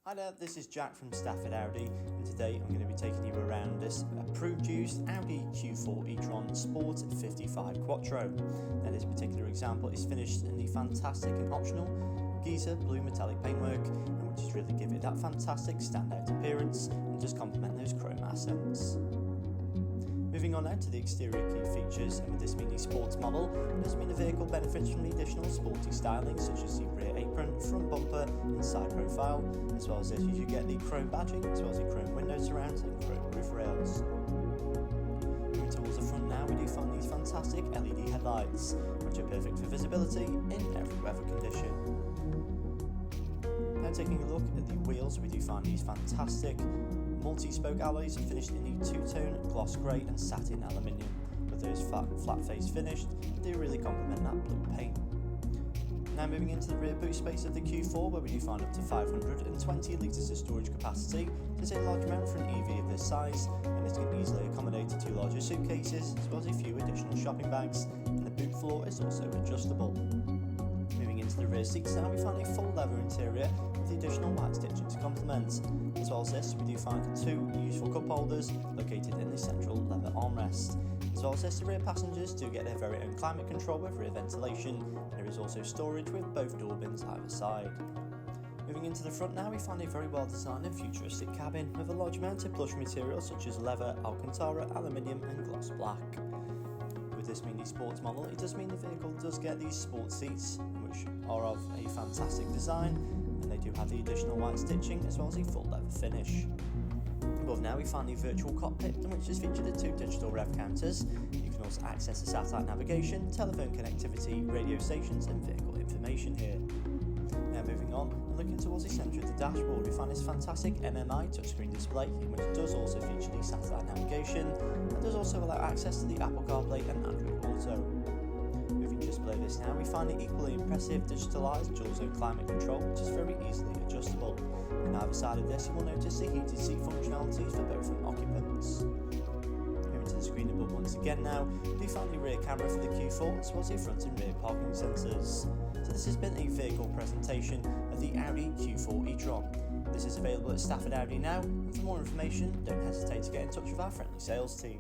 Hi there, this is Jack from Stafford Audi, and today I'm going to be taking you around this approved used Audi Q4 E-Tron Sport 55 Quattro. Now this particular example is finished in the fantastic and optional Geyser Blue metallic paintwork, and which just really give it that fantastic standout appearance and just complement those chrome accents. Moving on now to the exterior key features, and with this being a sports model, it does mean the vehicle benefits from the additional sporty styling such as the rear apron, front bumper and side profile. As well as this, you get the chrome badging, as well as the chrome window surrounds and chrome roof rails. Moving towards the front now, we do find these fantastic LED headlights, which are perfect for visibility in every weather condition. Now taking a look at the wheels, we do find these fantastic multi-spoke alloys finished in the two-tone gloss grey and satin aluminium, with those flat face finished do really complement that blue paint. Now moving into the rear boot space of the Q4, where we do find up to 520 litres of storage capacity. This is a large amount for an EV of this size, and this can easily accommodate 2 larger suitcases as well as a few additional shopping bags, and the boot floor is also adjustable. Moving into the rear seats now, we find a full leather interior with the additional white stitching to complement. As well as this, we do find 2 useful cup holders located in the central leather armrest. As well as this, the rear passengers do get their very own climate control with rear ventilation, and there is also storage with both door bins either side. Moving into the front now, we find a very well designed and futuristic cabin with a large amount of plush materials such as leather, alcantara, aluminium and gloss black. With this being the sports model, it does mean the vehicle does get these sports seats, which are of a fantastic design, and they do have the additional white stitching as well as a full leather finish. Above now we find the virtual cockpit, in which is featured the 2 digital rev counters. You can also access the satellite navigation, telephone connectivity, radio stations and vehicle information here. Now moving on, and looking towards the centre of the dashboard, we find this fantastic MMI touchscreen display, in which does also feature the satellite navigation, and does also allow access to the Apple CarPlay and Android Auto. Moving just below this now, we find the equally impressive digitalised dual zone climate control, which is very easily adjustable. On either side of this, you will notice the heated seat functionalities for both occupants. Moving to the screen above once again now, we find the rear camera for the Q4 as well as the front and rear parking sensors. So this has been a vehicle presentation of the Audi Q4 e-Tron. This is available at Stafford Audi now, and for more information, don't hesitate to get in touch with our friendly sales team.